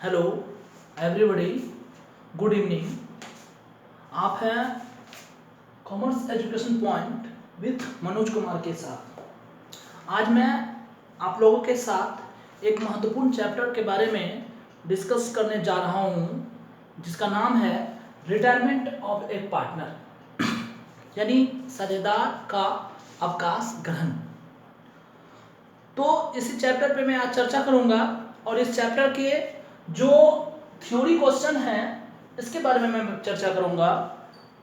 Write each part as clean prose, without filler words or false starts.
Hello everybody, good evening. आप हैं commerce education point with Manoj Kumar के साथ। आज मैं आप लोगों के साथ एक महत्वपूर्ण चैप्टर के बारे में डिस्कस करने जा रहा हूं, जिसका नाम है रिटायरमेंट ऑफ ए पार्टनर, यानी साझेदार का अवकाश ग्रहण। तो इसी चैप्टर पे मैं आज चर्चा करूंगा और इस चैप्टर के जो थ्योरी क्वेश्चन हैं इसके बारे में मैं चर्चा करूंगा।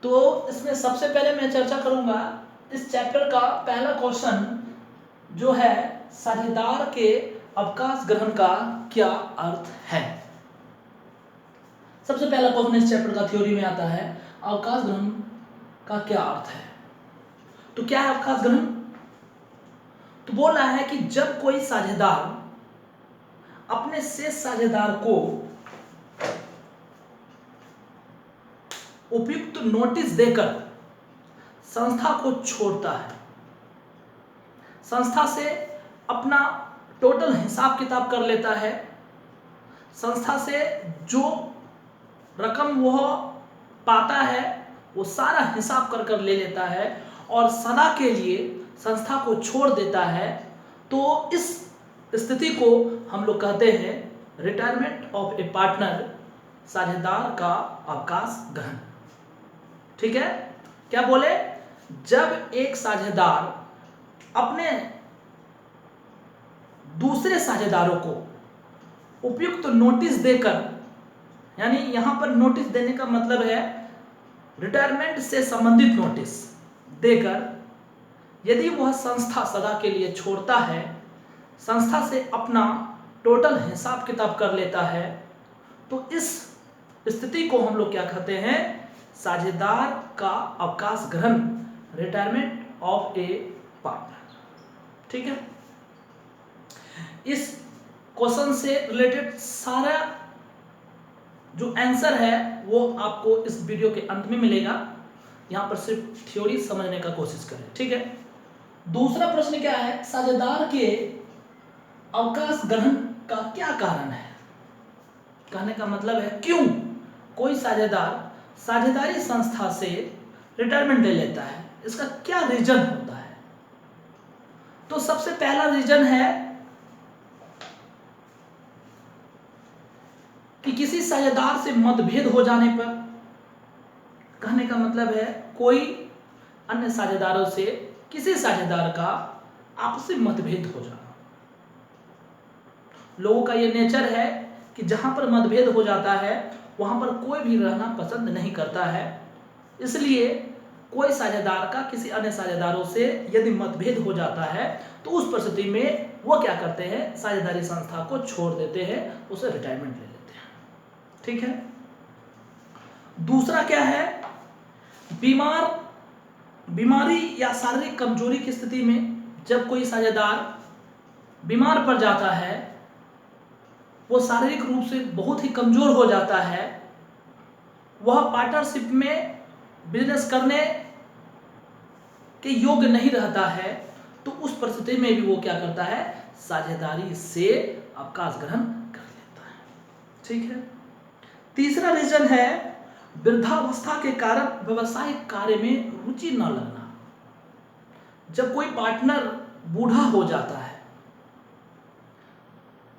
तो इसमें सबसे पहले मैं चर्चा करूंगा इस चैप्टर का पहला क्वेश्चन, जो है साझेदार के अवकाश ग्रहण का क्या अर्थ है। सबसे पहला क्वेश्चन इस चैप्टर का थ्योरी में आता है, अवकाश ग्रहण का क्या अर्थ है। तो क्या है अवकाश ग्रहण? तो बोल रहा है कि जब कोई साझेदार अपने शेष साझेदार को उपयुक्त नोटिस देकर संस्था को छोड़ता है, संस्था से अपना टोटल हिसाब किताब कर लेता है, संस्था से जो रकम वह पाता है वो सारा हिसाब कर कर ले लेता है और सदा के लिए संस्था को छोड़ देता है, तो इस स्थिति को हम लोग कहते हैं रिटायरमेंट ऑफ ए पार्टनर, साझेदार का अवकाश ग्रहण। ठीक है, क्या बोले? जब एक साझेदार अपने दूसरे साझेदारों को उपयुक्त नोटिस देकर, यानी यहां पर नोटिस देने का मतलब है रिटायरमेंट से संबंधित नोटिस देकर, यदि वह संस्था सदा के लिए छोड़ता है, संस्था से अपना टोटल हिसाब किताब कर लेता है, तो इस स्थिति को हम लोग क्या कहते हैं? साझेदार का अवकाश ग्रहण, रिटायरमेंट ऑफ ए पार्टनर। ठीक है, इस क्वेश्चन से रिलेटेड सारा जो आंसर है वो आपको इस वीडियो के अंत में मिलेगा। यहां पर सिर्फ थ्योरी समझने का कोशिश करें। ठीक है, दूसरा प्रश्न क्या है? साझेदार के अवकाश ग्रहण का क्या कारण है? कहने का मतलब है क्यों कोई साझेदार साझेदारी संस्था से रिटायरमेंट ले लेता है, इसका क्या रीजन होता है। तो सबसे पहला रीजन है कि किसी साझेदार से मतभेद हो जाने पर, कहने का मतलब है कोई अन्य साझेदारों से किसी साझेदार का आपसी मतभेद हो जाना। लोगों का ये नेचर है कि जहां पर मतभेद हो जाता है वहां पर कोई भी रहना पसंद नहीं करता है, इसलिए कोई साझेदार का किसी अन्य साझेदारों से यदि मतभेद हो जाता है तो उस परिस्थिति में वो क्या करते हैं? साझेदारी संस्था को छोड़ देते हैं, उसे रिटायरमेंट ले लेते हैं। ठीक है, दूसरा क्या है? बीमारी या शारीरिक कमजोरी की स्थिति में जब कोई साझेदार बीमार पड़ जाता है, वो शारीरिक रूप से बहुत ही कमजोर हो जाता है, वह पार्टनरशिप में बिजनेस करने के योग्य नहीं रहता है, तो उस परिस्थिति में भी वो क्या करता है? साझेदारी से अवकाश ग्रहण कर लेता है। ठीक है, तीसरा रीजन है वृद्धावस्था के कारण व्यवसायिक कार्य में रुचि न लगना। जब कोई पार्टनर बूढ़ा हो जाता है,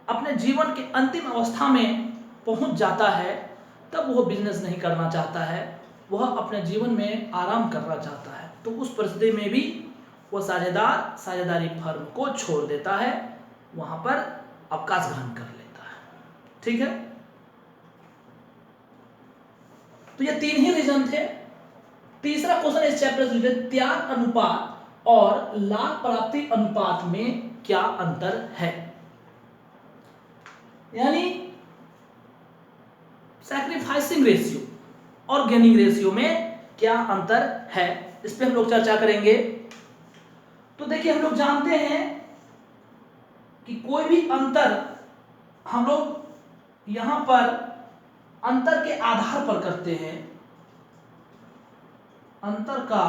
अपने जीवन के अंतिम अवस्था में पहुंच जाता है, तब वह बिजनेस नहीं करना चाहता है, वह अपने जीवन में आराम करना चाहता है, तो उस परिस्थिति में भी वह साझेदार साझेदारी फर्म को छोड़ देता है, वहां पर अवकाश ग्रहण कर लेता है। ठीक है, तो ये तीन ही रीजन थे। तीसरा क्वेश्चन इस चैप्टर से रिलेटेड, त्याग अनुपात और लाभ प्राप्ति अनुपात में क्या अंतर है, यानी सैक्रिफाइसिंग रेशियो और गेनिंग रेशियो में क्या अंतर है, इस पे हम लोग चर्चा करेंगे। तो देखिए, हम लोग जानते हैं कि कोई भी अंतर हम लोग यहां पर अंतर के आधार पर करते हैं, अंतर का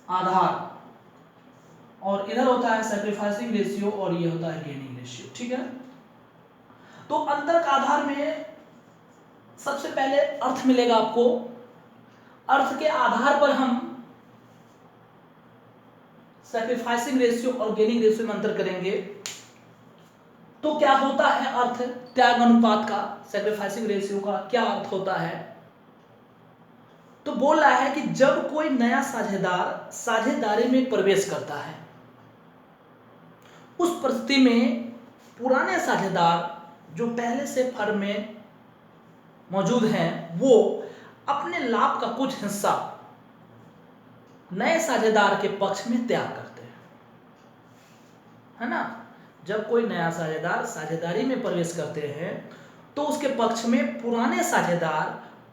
आधार, और इधर होता है सैक्रिफाइसिंग रेशियो और ये होता है गेनिंग रेशियो। ठीक है, तो अंतर का आधार में सबसे पहले अर्थ मिलेगा आपको। अर्थ के आधार पर हम सैक्रिफाइसिंग रेशियो और गेनिंग रेशियो में अंतर करेंगे। तो क्या होता है अर्थ त्याग अनुपात का, सैक्रिफाइसिंग रेशियो का क्या अर्थ होता है? तो बोल रहा है कि जब कोई नया साझेदार साझेदारी में प्रवेश करता है, उस परिस्थिति में पुराने साझेदार जो पहले से फर्म में मौजूद हैं, वो अपने लाभ का कुछ हिस्सा नए साझेदार के पक्ष में त्याग करते हैं, है ना। जब कोई नया साझेदार साझेदारी में प्रवेश करते हैं तो उसके पक्ष में पुराने साझेदार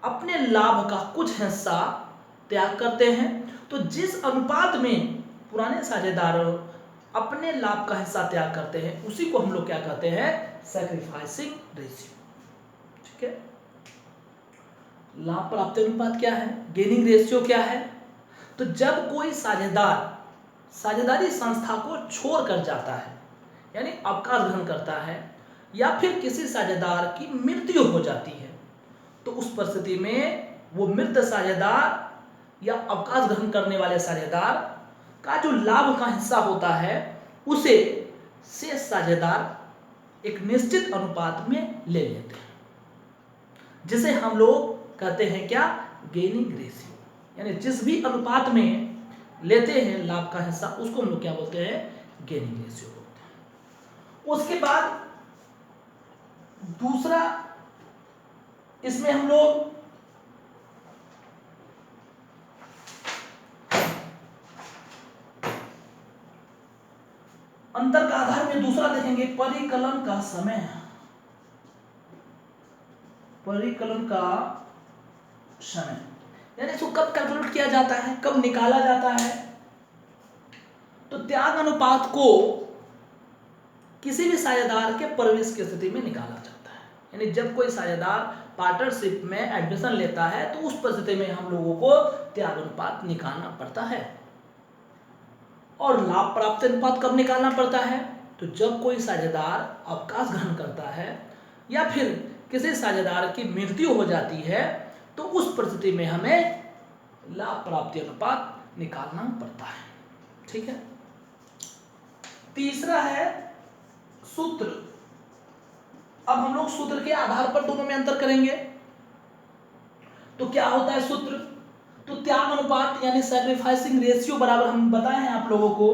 अपने लाभ का कुछ हिस्सा त्याग करते हैं। तो जिस अनुपात में पुराने साझेदार अपने लाभ का हिस्सा त्याग करते हैं, उसी को हम लोग क्या कहते हैं? Sacrificing ratio. ठीक है, लाभ प्राप्ति अनुपात क्या है? गेनिंग रेशियो क्या है? तो जब कोई साझेदार साझेदारी संस्था को छोड़कर जाता है, यानी अवकाश ग्रहण करता है, या फिर किसी साझेदार की मृत्यु हो जाती है, तो उस परिस्थिति में वो मृत साझेदार या अवकाश ग्रहण करने वाले साझेदार का जो लाभ का हिस्सा होता है, उसे शेष साझेदार एक निश्चित अनुपात में ले लेते हैं, जिसे हम लोग कहते हैं क्या? Gaining ratio. यानी जिस भी अनुपात में लेते हैं लाभ का हिस्सा, उसको हम लोग क्या बोलते हैं? गेनिंग रेशियो बोलते हैं। उसके बाद दूसरा, इसमें हम लोग अंतर का आधार में दूसरा देखेंगे परिकलन का समय। परिकलन का समय यानी इसको कब कैलकुलेट किया जाता है, कब निकाला जाता है? तो त्याग अनुपात को किसी भी साझेदार के प्रवेश की स्थिति में निकाला जाता है। यानी जब कोई साझेदार पार्टनरशिप में एडमिशन लेता है, तो उस परिस्थिति में हम लोगों को त्याग अनुपात निकालना पड़ता है। और लाभ प्राप्ति अनुपात कब निकालना पड़ता है? तो जब कोई साझेदार अवकाश ग्रहण करता है या फिर किसी साझेदार की मृत्यु हो जाती है, तो उस परिस्थिति में हमें लाभ प्राप्ति अनुपात निकालना पड़ता है। ठीक है, तीसरा है सूत्र। अब हम लोग सूत्र के आधार पर दोनों में अंतर करेंगे। तो क्या होता है सूत्र? तो त्याग अनुपात यानी सैक्रिफाइसिंग रेशियो बराबर, हम बताए हैं आप लोगों को,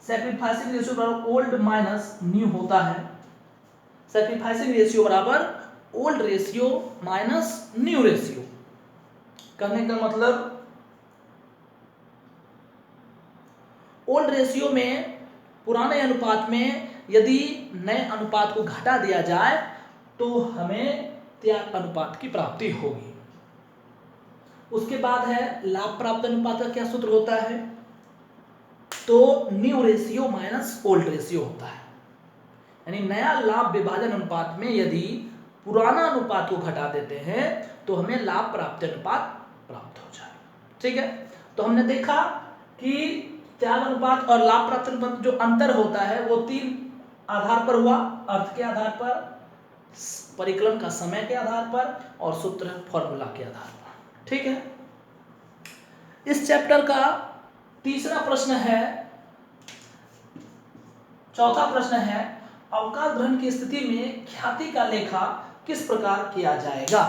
सैक्रिफाइसिंग रेशियो बराबर ओल्ड माइनस न्यू होता है। सैक्रिफाइसिंग रेशियो बराबर old ratio minus new ratio. कहने का मतलब ओल्ड रेशियो में, पुराने अनुपात में यदि नए अनुपात को घटा दिया जाए तो हमें त्याग अनुपात की प्राप्ति होगी। उसके बाद है लाभ प्राप्त अनुपात का क्या सूत्र होता है? तो new ratio minus old ratio होता है। यानी नया लाभ विभाजन अनुपात में यदि पुराना अनुपात को घटा देते हैं तो हमें लाभ प्राप्ति अनुपात प्राप्त हो जाए। ठीक है, तो हमने देखा कि त्याग अनुपात और लाभ प्राप्ति अनुपात जो अंतर होता है वो तीन आधार पर हुआ: अर्थ के आधार पर, परिकलन का समय के आधार पर, और सूत्र फॉर्मूला के आधार पर। ठीक है, इस चैप्टर का तीसरा प्रश्न है, चौथा प्रश्न है, अवकाश ग्रहण की स्थिति में ख्याति का लेखा किस प्रकार किया जाएगा?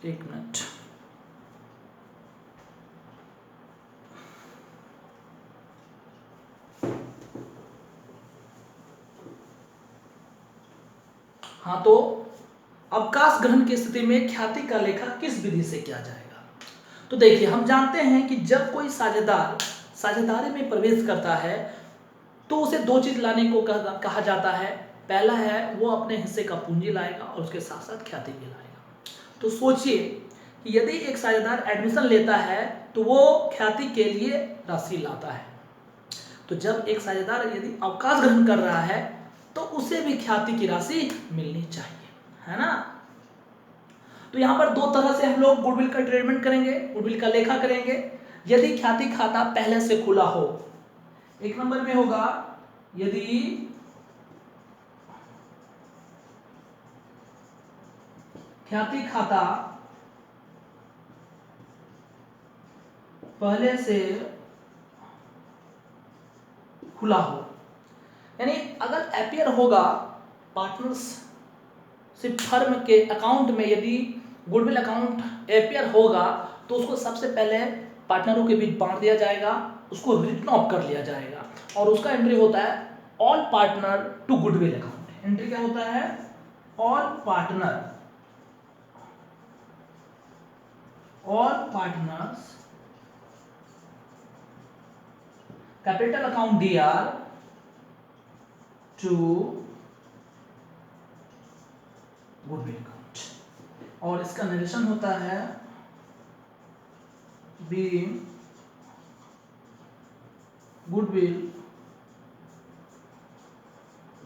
एक मिनट। हाँ, तो अवकाश ग्रहण की स्थिति में ख्याति का लेखा किस विधि से किया जाएगा? तो देखिए, हम जानते हैं कि जब कोई साझेदार साझेदारी में प्रवेश करता है तो उसे दो चीज लाने को कहा जाता है। पहला है वो अपने हिस्से का पूंजी लाएगा और उसके साथ साथ ख्याति भी लाएगा। तो सोचिए कि यदि एक साझेदार एडमिशन लेता है तो वो ख्याति के लिए राशि लाता है। तो जब एक साझेदार यदि अवकाश ग्रहण कर रहा है तो उसे भी ख्याति की राशि मिलनी चाहिए, है ना। तो यहाँ पर दो तरह से हम लोग गुडविल का ट्रीटमेंट करेंगे, गुडविल का लेखा करेंगे। यदि ख्याति खाता पहले से खुला हो, एक नंबर में होगा यदि ख्याति खाता पहले से खुला हो, यानी अगर एपियर होगा पार्टनरशिप फर्म के अकाउंट में, यदि गुडविल अकाउंट एपियर होगा तो उसको सबसे पहले पार्टनरों के बीच बांट दिया जाएगा, उसको रिटन ऑफ कर लिया जाएगा और उसका एंट्री होता है all partner to goodwill account. Entry क्या होता है? All partners capital account DR to goodwill account, और इसका नरेशन होता है बीइंग गुडविल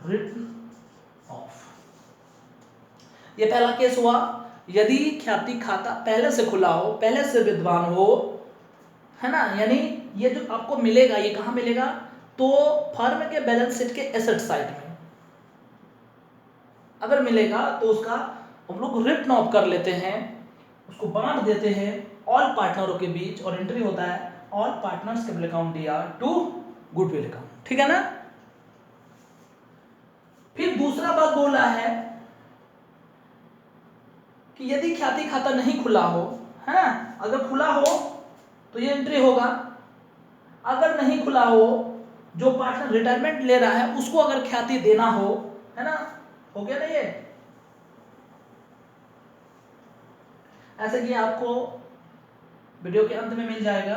रिटन ऑफ। ये पहला केस हुआ यदि ख्याति खाता पहले से खुला हो, पहले से विद्वान हो, है ना। यानी ये जो आपको मिलेगा, ये कहां मिलेगा? तो फर्म के बैलेंस शीट के एसेट साइड में अगर मिलेगा तो उसका हम लोग रिटन ऑफ कर लेते हैं, उसको बांट देते हैं ऑल पार्टनरों के बीच, और एंट्री होता है all partners capital account DR to goodwill account. ठीक है ना। फिर दूसरा बात बोला है कि यदि ख्याति खाता नहीं खुला हो, है ना, अगर खुला हो तो ये एंट्री होगा, अगर नहीं खुला हो, जो पार्टनर रिटायरमेंट ले रहा है उसको अगर ख्याति देना हो, है ना, हो गया ना ये। ऐसे कि आपको वीडियो के अंत में मिल जाएगा।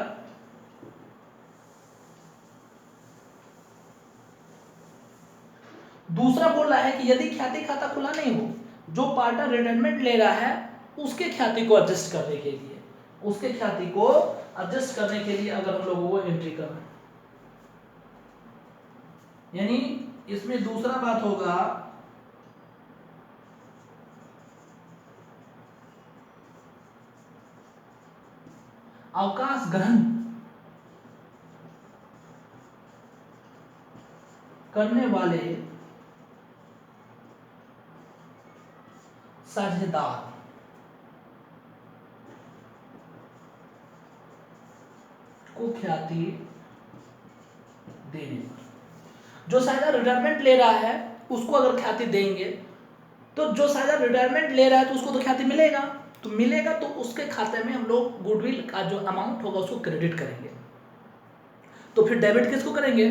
दूसरा बोल रहा है कि यदि ख्याति खाता खुला नहीं हो, जो पार्टनर रिटायरमेंट ले रहा है उसके ख्याति को एडजस्ट करने के लिए, उसके ख्याति को एडजस्ट करने के लिए अगर हम लोगों को एंट्री करना, यानी इसमें दूसरा बात होगा अवकाश ग्रहण करने वाले साझेदार को ख्याति देने पर, जो साझेदार रिटायरमेंट ले रहा है उसको अगर ख्याति देंगे तो जो साझेदार रिटायरमेंट ले रहा है तो उसको तो ख्याति मिलेगा, तो मिलेगा तो उसके खाते में हम लोग गुडविल का जो अमाउंट होगा उसको क्रेडिट करेंगे। तो फिर डेबिट किसको करेंगे?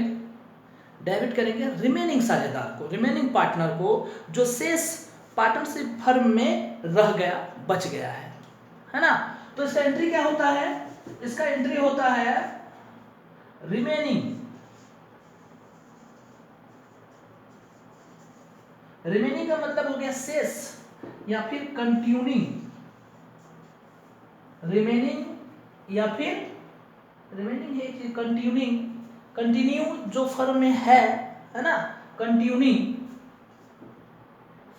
डेबिट करेंगे रिमेनिंग साझेदार को, रिमेनिंग पार्टनर को, जो शेष पार्टनरशिप फर्म में रह गया, बच गया है ना। तो इसका एंट्री क्या होता है? इसका एंट्री होता है रिमेनिंग का मतलब हो गया शेष या फिर कंटिन्यूइंग, रिमेनिंग या फिर रिमेनिंग है कि कंटिन्यू जो फर्म में है ना, कंटिन्यूइंग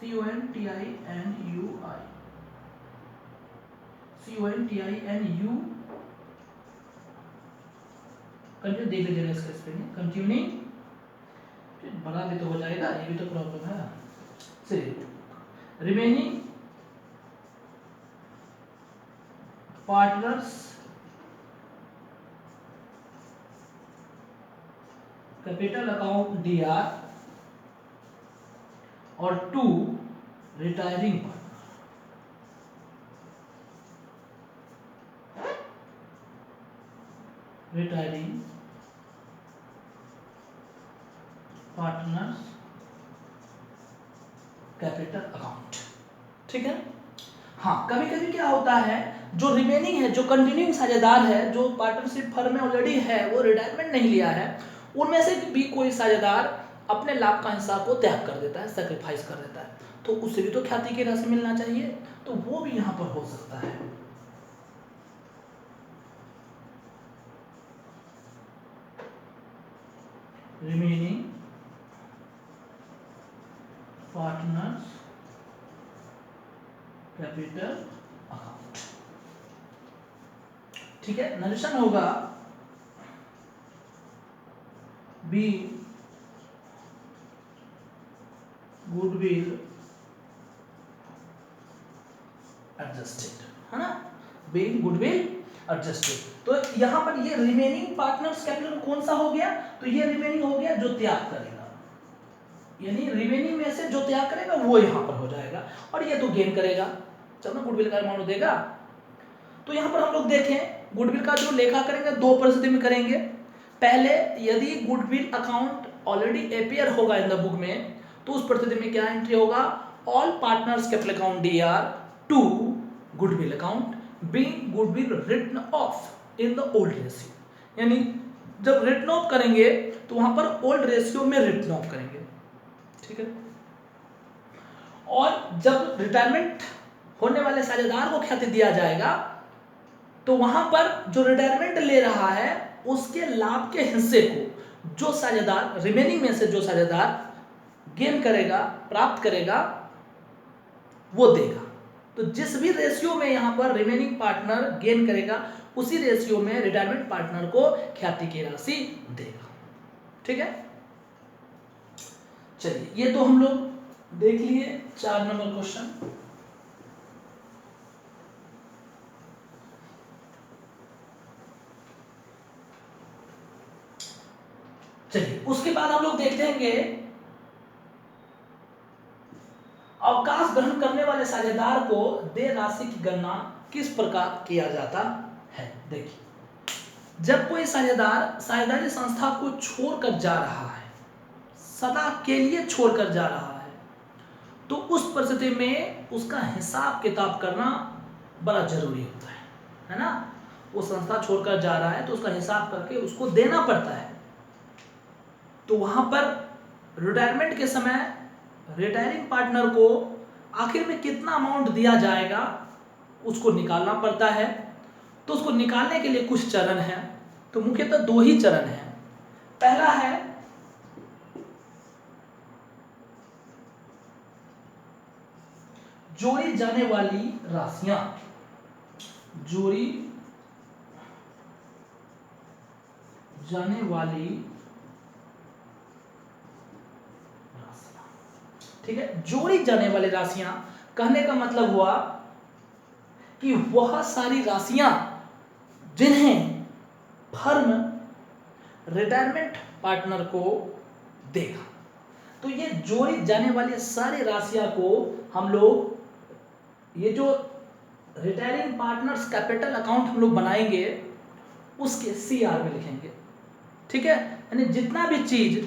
CONTINUI कंटिन्यू देख लीजिएगा इसका स्पेलिंग, कंटिन्यूइंग बड़ा भी तो हो जाएगा, ये भी तो प्रॉब्लम है। चलिए, remaining partners capital account DR और 2 रिटायरिंग पार्टनर्स कैपिटल अकाउंट। ठीक है। हाँ, कभी कभी क्या होता है, जो रिमेनिंग है, जो कंटिन्यूइंग साझेदार है, जो पार्टनरशिप फर्म में ऑलरेडी है, वो रिटायरमेंट नहीं लिया है, उनमें से भी कोई साझेदार अपने लाभ का हिस्सा को त्याग कर देता है, सैक्रिफाइस कर देता है, तो उससे भी तो ख्याति की राशि मिलना चाहिए, तो वो भी यहाँ पर हो सकता है। Remaining partners capital account. ठीक है, नरेशन होगा बी गुडविल एडजस्टेड, है ना, बीइंग गुडविल एडजस्टेड। तो यहां पर ये रिमेनिंग पार्टनर्स कैपिटल कौन सा हो गया, तो ये रिमेनिंग हो गया जो त्याग करेगा, यानी रिमेनिंग में से जो त्याग करेगा वो यहां पर हो जाएगा, और ये तो गेन करेगा, चलो गुडविल का अमाउंट देगा। तो यहां पर हम लोग देखें गुडविल का जो लेखा करेंगे दो परिस्थिति में करेंगे। पहले यदि गुडविल अकाउंट ऑलरेडी अपीयर होगा इन द बुक में, तो उस परिस्थिति में क्या एंट्री होगा, all partners capital account DR to goodwill account being goodwill written off in the old ratio, यानी जब रिटन ऑफ करेंगे तो वहां पर ओल्ड रेशियो में रिटन ऑफ करेंगे। ठीक है, और जब रिटायरमेंट होने वाले साझेदार को ख्याति दिया जाएगा तो वहां पर जो रिटायरमेंट ले रहा है उसके लाभ के हिस्से को जो साझेदार रिमेनिंग में से जो साझेदार गेन करेगा, प्राप्त करेगा, वो देगा। तो जिस भी रेशियो में यहां पर रिमेनिंग पार्टनर गेन करेगा उसी रेशियो में रिटायरमेंट पार्टनर को ख्याति की राशि देगा। ठीक है, चलिए ये तो हम लोग देख लिए 4 नंबर क्वेश्चन। चलिए उसके बाद हम लोग देखते हैं अवकाश ग्रहण करने वाले साझेदार को देय राशि की गणना किस प्रकार किया जाता है। देखिए, जब कोई साझेदार साझेदारी संस्था को छोड़कर जा रहा है, सदा के लिए छोड़कर जा रहा है, तो उस परिस्थिति में उसका हिसाब किताब करना बड़ा जरूरी होता है ना। वो संस्था छोड़कर जा रहा है तो उसका हिसाब करके उसको देना पड़ता है। तो वहां पर रिटायरमेंट के समय रिटायरिंग पार्टनर को आखिर में कितना अमाउंट दिया जाएगा उसको निकालना पड़ता है। तो उसको निकालने के लिए कुछ चरण हैं, तो मुख्यतः 2 ही चरण हैं। पहला है जोड़ी जाने वाली राशियां, जोड़ी जाने वाली, ठीक है, जोड़ी जाने वाली राशियां कहने का मतलब हुआ कि वह सारी राशियां जिन्हें फर्म रिटायरमेंट पार्टनर को देगा। तो ये जोड़ी जाने वाली सारी राशियां को हम लोग, ये जो रिटायरिंग पार्टनर्स कैपिटल अकाउंट हम लोग बनाएंगे उसके सीआर में लिखेंगे। ठीक है, यानी जितना भी चीज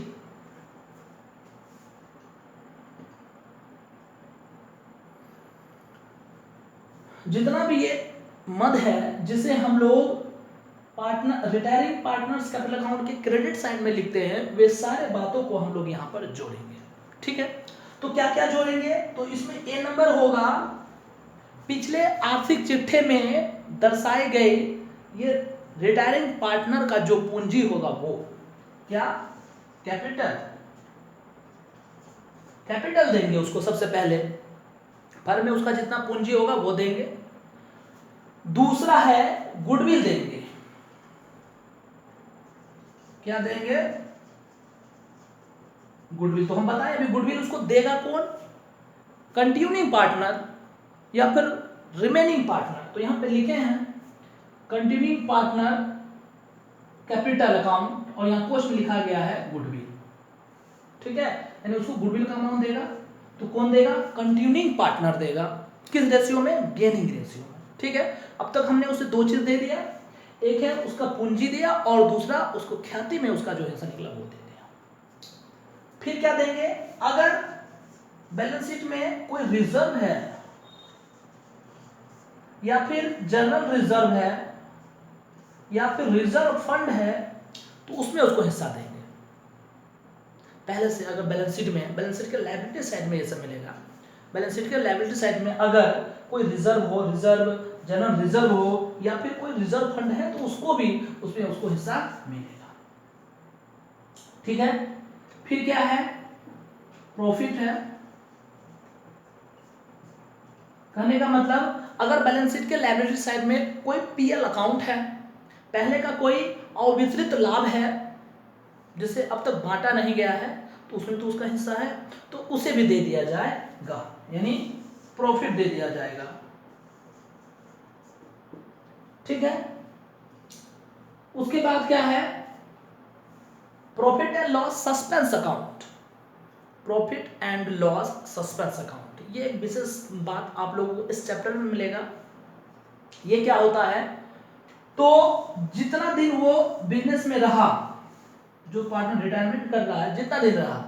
जितना भी ये मद है जिसे हम लोग partner retiring partners capital account के क्रेडिट साइड में लिखते हैं, वे सारे बातों को हम लोग यहां पर जोड़ेंगे। ठीक है, तो क्या क्या जोड़ेंगे, तो इसमें ए नंबर होगा पिछले आर्थिक चिट्ठे में दर्शाए गए ये रिटायरिंग पार्टनर का जो पूंजी होगा वो क्या, कैपिटल देंगे उसको। सबसे पहले फर्म में उसका जितना पूंजी होगा वो देंगे। दूसरा है गुडविल देंगे। क्या देंगे, गुडविल। तो हम बताएं अभी गुडविल उसको देगा कौन, कंटिन्यूइंग पार्टनर या फिर रिमेनिंग पार्टनर। तो यहां पे लिखे हैं कंटिन्यूइंग पार्टनर कैपिटल अकाउंट और यहां कोस्ट में लिखा गया है गुडविल। ठीक है, यानी उसको गुडविल का अमाउंट देगा। तो कौन देगा, कंटिन्यूइंग पार्टनर देगा। किस रेशियो में, गेनिंग रेशियो में। ठीक है, अब तक हमने उसे 2 चीज दे दिया, एक है उसका पूंजी दिया और दूसरा उसको ख्याति में उसका जो हिस्सा निकला वो दे दिया। फिर क्या देंगे, अगर बैलेंस शीट में कोई रिजर्व है या फिर जनरल रिजर्व है या फिर रिजर्व फंड है तो उसमें उसको हिस्सा देंगे पहले से। अगर बैलेंस शीट में, बैलेंस शीट के लायबिलिटी साइड में ये सब मिलेगा। बैलेंस शीट के लायबिलिटी साइड में अगर कोई रिजर्व हो, रिजर्व जनरल रिजर्व हो या फिर कोई रिजर्व फंड है तो उसको भी उसमें उसको हिस्सा मिलेगा। ठीक है, फिर क्या है, प्रॉफिट है। कहने का मतलब अगर बैलेंस शीट के लायबिलिटी साइड में कोई पीएल अकाउंट है, पहले का कोई अवितरित लाभ है जिसे अब तक बांटा नहीं गया है, तो उसमें तो उसका हिस्सा है, तो उसे भी दे दिया जाएगा, यानी प्रॉफिट दे दिया जाएगा। ठीक है। उसके बाद क्या है, profit and loss suspense account. Profit and loss suspense account, ये एक विशेष बात आप लोगों को इस चैप्टर में मिलेगा। ये क्या होता है, तो जितना दिन वो बिजनेस में रहा, जो पार्टनर रिटायरमेंट कर रहा है, जितना दिन रहा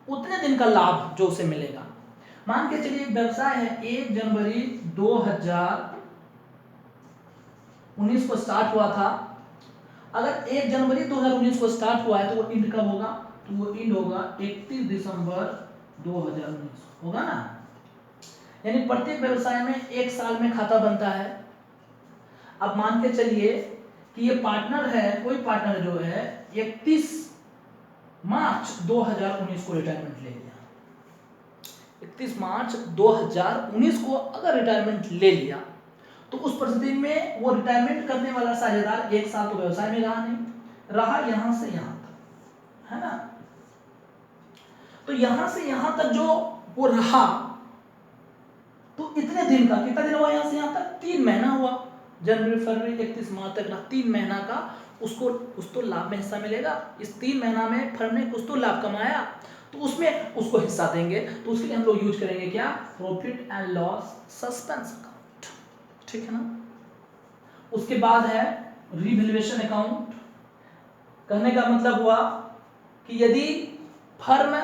उतने दिन का लाभ जो उसे मिलेगा। मान के चलिए एक व्यवसाय है, 1 जनवरी 2019 को स्टार्ट हुआ था। अगर 1 जनवरी 2019 को स्टार्ट हुआ है तो वो इंड कब होगा, तो वो इंड होगा 31 दिसंबर 2019 होगा ना। यानी प्रत्येक व्यवसाय में 1 साल में खाता बनता है। अब मान के चलिए कि ये पार्टनर है, कोई पार्टनर जो है 31 मार्च 2019 को रिटायरमेंट ले लिया। 31 मार्च 2019 को अगर रिटायरमेंट ले लिया तो उस परिस्थिति में वो रिटायरमेंट करने वाला साझेदार 1 साल तो व्यवसाय में रहा नहीं, रहा यहां से यहां तक, है ना। तो यहां से यहां तक जो वो रहा, तो इतने दिन का, कितना दिन हुआ यहां से यहां तक, 3 महीना हुआ। जनवरी फरवरी 31 मार्च तक 3 महीना का उसको कुछ तो लाभ में हिस्सा मिलेगा। इस 3 महीना में फर्म ने कुछ तो लाभ कमाया, तो उसमें उसको हिस्सा देंगे। तो उसके लिए हम लोग यूज करेंगे क्या, profit and loss suspense account. ठीक है ना। उसके बाद है रिवैल्यूएशन अकाउंट। कहने का मतलब हुआ कि यदि फर्म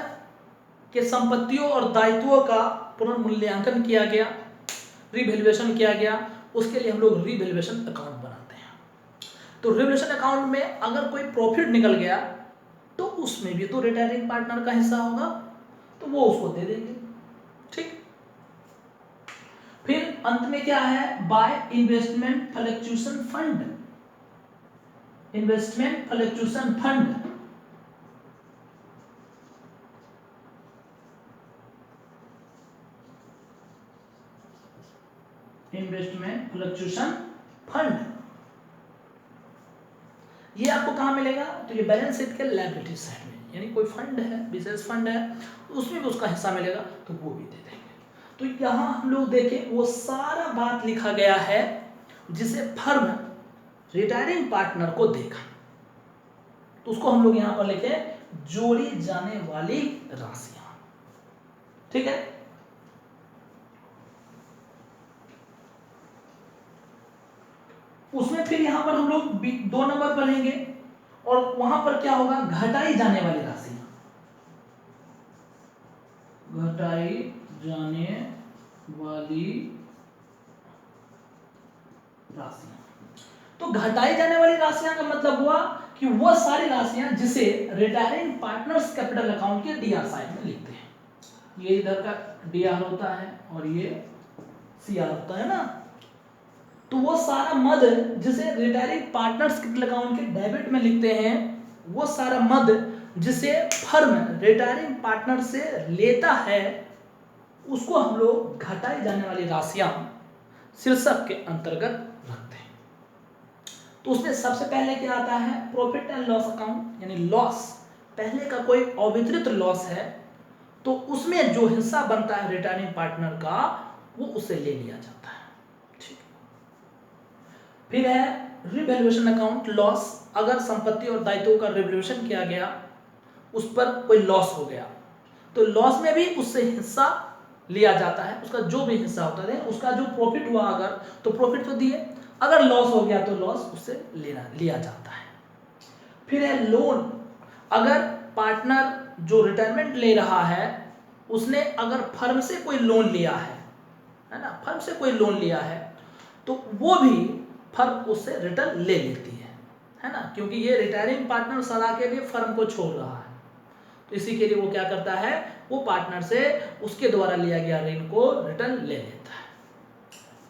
के संपत्तियों और दायित्वों का पुनर्मूल्यांकन किया गया, रिवैल्यूएशन किया गया, उसके लिए हम लोग रिवैल्यूएशन अकाउंट बनाते हैं। तो रिवैल्यूएशन अकाउंट में अगर कोई प्रॉफिट निकल गया तो उसमें भी तो रिटायरिंग पार्टनर का हिस्सा होगा, तो वो उसको दे देंगे। ठीक। फिर अंत में क्या है, by investment fluctuation fund. Investment fluctuation fund, investment fluctuation fund, ये आपको कहां मिलेगा, तो ये बैलेंस शीट के लायबिलिटी साइड में, यानी कोई फंड है, विशेष फंड है, उसमें भी उसका हिस्सा मिलेगा, तो वो भी दे देंगे। तो यहां हम लोग देखें, वो सारा बात लिखा गया है जिसे फर्म रिटायरिंग पार्टनर को देगा, तो उसको हम लोग यहां पर लिखे जोड़ी जाने वाली राशियां। ठीक है। उसमें फिर यहां पर हम लोग 2 नंबर पर लेंगे, और वहां पर क्या होगा, घटाई जाने वाली राशियां, घटाई जाने वाली राशियां। तो घटाई जाने वाली राशियां का मतलब हुआ कि वह सारी राशियां जिसे रिटायरिंग पार्टनर्स कैपिटल अकाउंट के डीआर साइड में लिखते हैं। ये इधर का डीआर होता है और ये सीआर होता है ना। तो वो सारा मद जिसे रिटायरिंग पार्टनर्स कैपिटल अकाउंट के डेबिट में लिखते हैं, वो सारा मद जिसे फर्म रिटायरिंग पार्टनर से लेता है, उसको हम लोग घटाई जाने वाली राशियां शीर्षक के अंतर्गत रखते हैं। तो उसमें सबसे पहले क्या आता है, प्रॉफिट एंड लॉस अकाउंट, यानी लॉस, पहले का कोई अवितरित लॉस है तो उसमें जो हिस्सा बनता है रिटायरिंग पार्टनर का, वो उसे ले लिया जाता है। ठीक। फिर है रिवैल्यूएशन अकाउंट, लॉस, अगर संपत्ति और दायित्वों का रिवैल्यूएशन किया गया, उस पर कोई लॉस हो गया, तो लॉस में भी उससे हिस्सा लिया जाता है, उसका जो भी हिस्सा होता है, उसका जो प्रॉफिट हुआ अगर, तो प्रॉफिट तो दिए, अगर लॉस हो गया तो लॉस उससे लिया जाता है। फिर है लोन, अगर पार्टनर जो रिटायरमेंट ले रहा है उसने अगर फर्म से कोई लोन लिया है ना, फर्म से कोई लोन लिया है, तो वो भी फर्म उससे रिटर्न ले लेती है ना, क्योंकि ये रिटायरिंग पार्टनर सदा के लिए फर्म को छोड़ रहा है, तो इसी के लिए वो क्या करता है, वो पार्टनर से उसके द्वारा लिया गया ऋण को रिटर्न ले लेता है।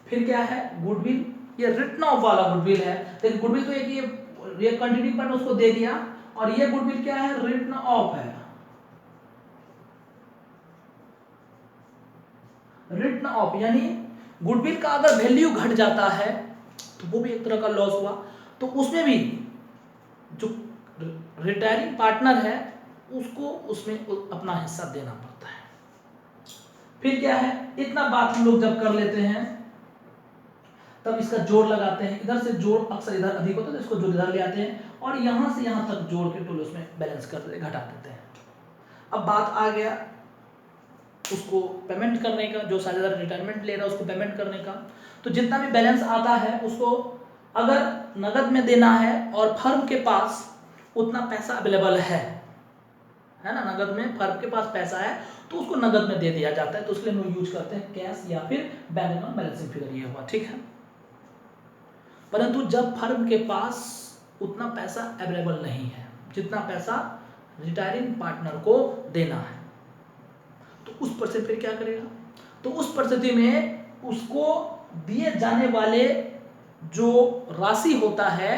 फिर क्या है, गुडविल, ये रिटन ऑफ वाला गुडविल है। देखिए गुडविल तो एक ये कंटिन्यू पार्ट उसको दे दिया, और ये गुडविल क्या है, रिटन ऑफ है, रिटन ऑफ, यानी गुडविल का अगर वैल्यू घट जाता है तो वो भी एक तरह का लॉस हुआ। तो उसमें भी जो रिटायरिंग पार्टनर है उसको उसमें अपना हिस्सा देना पड़ता है। फिर क्या है, इतना बात हम लोग जब कर लेते हैं तब इसका जोड़ लगाते हैं। इधर से जोड़ अक्सर इधर अधिक होता है तो इसको जोड़ इधर ले आते हैं और यहां से यहां तक जोड़ के टोटल उसमें बैलेंस कर देते, घटा देते हैं। अब बात आ गया उसको पेमेंट करने का, जो साझेदार रिटायरमेंट ले रहा है उसको पेमेंट करने का। तो जितना भी बैलेंस आता है उसको अगर नगद में देना है और फर्म के पास उतना पैसा अवेलेबल है ना, नगद में फर्म के पास पैसा है तो उसको नगद में दे दिया जाता है। तो उसके लिए हम लोग यूज करते हैं कैश या फिर बैंक अकाउंट बैलेंसिंग फिगर, ये हुआ, ठीक है। परंतु जब फर्म के पास उतना पैसा अवेलेबल नहीं है जितना पैसा रिटायरिंग पार्टनर को देना है, तो उस पर से फिर क्या करेगा, तो उस परिस्थिति में उसको दिए जाने वाले जो राशि होता है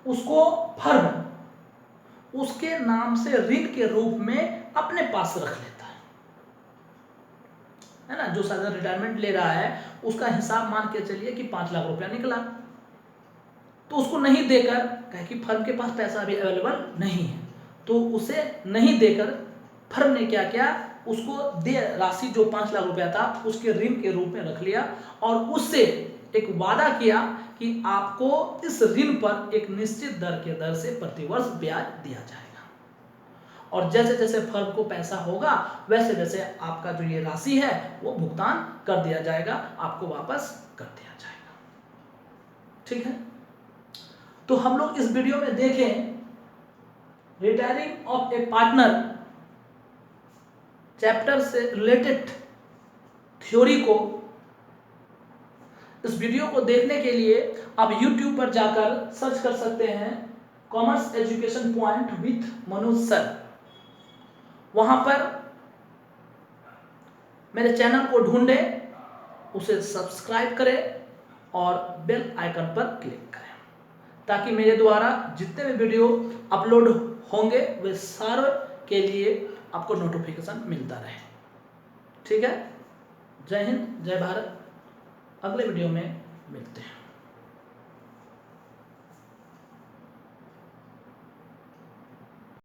उसको फर्म उसके नाम से ऋण के रूप में अपने पास रख लेता है ना। जो साझेदार रिटायरमेंट ले रहा है उसका हिसाब मान के चलिए कि 5 लाख रुपया निकला, तो उसको नहीं देकर, कहे कि फर्म के पास पैसा अभी अवेलेबल नहीं है, तो उसे नहीं देकर फर्म ने क्या किया, उसको दे राशि जो 5 लाख रुपया था उसके ऋण के रूप में रख लिया और उससे एक वादा किया कि आपको इस ऋण पर एक निश्चित दर से प्रतिवर्ष ब्याज दिया जाएगा और जैसे जैसे फर्म को पैसा होगा वैसे वैसे आपका जो ये राशि है वो भुगतान कर दिया जाएगा, आपको वापस कर दिया जाएगा, ठीक है। तो हम लोग इस वीडियो में देखें retiring of A partner chapter से रिलेटेड थ्योरी को। इस वीडियो को देखने के लिए आप YouTube पर जाकर सर्च कर सकते हैं commerce education point with Manoj sir. वहां पर मेरे चैनल को ढूंढे, उसे सब्सक्राइब करें और बेल आइकन पर क्लिक करें ताकि मेरे द्वारा जितने भी वीडियो अपलोड होंगे वे सारे के लिए आपको नोटिफिकेशन मिलता रहे, ठीक है। जय हिंद, जय भारत। अगले वीडियो में मिलते हैं।